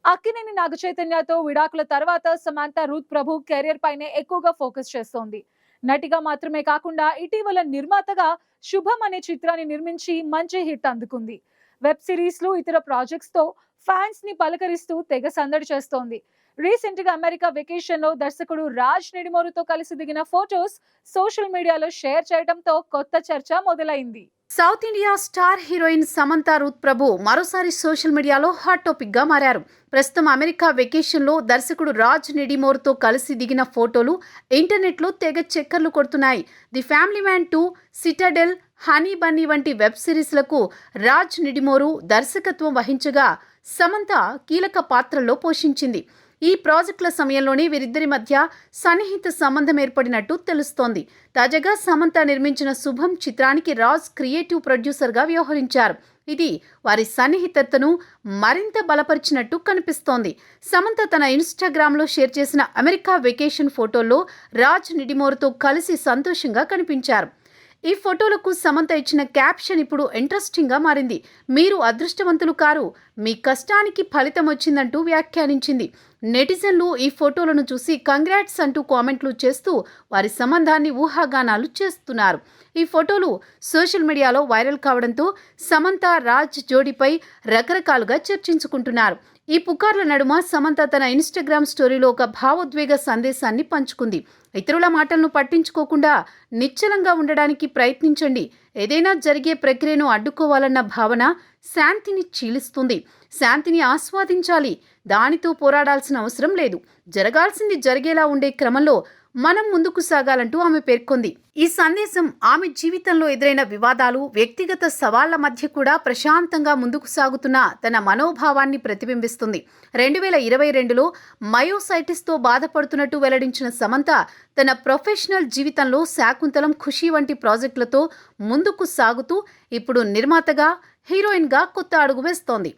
అక్కినేని నాగచైతన్యతో విడాకుల తర్వాత సమాంత రూత్ ప్రభు కెరీర్ పైనే ఎక్కువగా ఫోకస్ చేస్తోంది. నటిగా మాత్రమే కాకుండా ఇటీవల నిర్మాతగా శుభం అనే చిత్రాన్ని నిర్మించి మంచి హిట్ అందుకుంది. వెబ్ సిరీస్లు ఇతర ప్రాజెక్ట్స్ తో ఫ్యాన్స్ ని పలకరిస్తూ తెగ సందడి చేస్తోంది. రీసెంట్ గా అమెరికా వెకేషన్ లో దర్శకుడు రాజ్ నిడిమోరుతో కలిసి దిగిన ఫోటోస్ సోషల్ మీడియాలో షేర్ చేయడంతో కొత్త చర్చ మొదలైంది. South India star heroine Samantha Ruth Prabhu మరోసారి సోషల్ మీడియాలో హాట్ టాపిక్ గా మారారు. ప్రస్తుతం అమెరికా వెకేషన్ లో దర్శకుడు రాజ్ నిడిమోర్తో కలిసి దిగిన ఫోటోలు ఇంటర్నెట్ లో తెగ చక్కర్లు కొడుతున్నాయి. The family man 2, Citadel, honey Bunny వంటి వెబ్ సిరీస్లకు రాజ్ నిడిమోరు దర్శకత్వం వహించగా సమంత కీలక పాత్రల్లో పోషించింది. ఈ ప్రాజెక్టుల సమయంలోనే వీరిద్దరి మధ్య సన్నిహిత సంబంధం ఏర్పడినట్టు తెలుస్తోంది. తాజాగా సమంత నిర్మించిన శుభం చిత్రానికి రాజ్ క్రియేటివ్ ప్రొడ్యూసర్గా వ్యవహరించారు. ఇది వారి సన్నిహితతను మరింత బలపరిచినట్టు కనిపిస్తోంది. సమంత తన ఇన్స్టాగ్రామ్లో షేర్ చేసిన అమెరికా వెకేషన్ ఫోటోల్లో రాజ్ నిడిమోర్తో కలిసి సంతోషంగా కనిపించారు. ఈ ఫోటోలకు సమంత ఇచ్చిన క్యాప్షన్ ఇప్పుడు ఇంట్రెస్టింగ్గా మారింది. మీరు అదృష్టవంతులు కారు, మీ కష్టానికి ఫలితం వచ్చిందంటూ వ్యాఖ్యానించింది. నెటిజన్లు ఈ ఫోటోలను చూసి కంగ్రాట్స్ అంటూ కామెంట్లు చేస్తూ వారి సంబంధాన్ని ఊహాగానాలు చేస్తున్నారు. ఈ ఫోటోలు సోషల్ మీడియాలో వైరల్ కావడంతో సమంత రాజ్ జోడీపై రకరకాలుగా చర్చించుకుంటున్నారు. ఈ పుకార్ల నడుమ సమంత తన ఇన్స్టాగ్రామ్ స్టోరీలో ఒక భావోద్వేగ సందేశాన్ని పంచుకుంది. ఇతరుల మాటలను పట్టించుకోకుండా నిశ్చలంగా ఉండడానికి ప్రయత్నించండి. ఏదైనా జరిగే ప్రక్రియను అడ్డుకోవాలన్న భావన శాంతిని చీలిస్తుంది. శాంతిని ఆస్వాదించాలి, దానితో పోరాడాల్సిన అవసరం లేదు. జరగాల్సింది జరిగేలా ఉండే క్రమంలో మనం ముందుకు సాగాలంటూ ఆమె పేర్కొంది. ఈ సందేశం ఆమె జీవితంలో ఎదురైన వివాదాలు, వ్యక్తిగత సవాళ్ల మధ్య కూడా ప్రశాంతంగా ముందుకు సాగుతున్న తన మనోభావాన్ని ప్రతిబింబిస్తుంది. 2022లో మయోసైటిస్తో బాధపడుతున్నట్టు వెల్లడించిన సమంత తన ప్రొఫెషనల్ జీవితంలో శాకుంతలం, ఖుషీ వంటి ప్రాజెక్టులతో ముందుకు సాగుతూ ఇప్పుడు నిర్మాతగా, హీరోయిన్గా కొత్త అడుగు వేస్తోంది.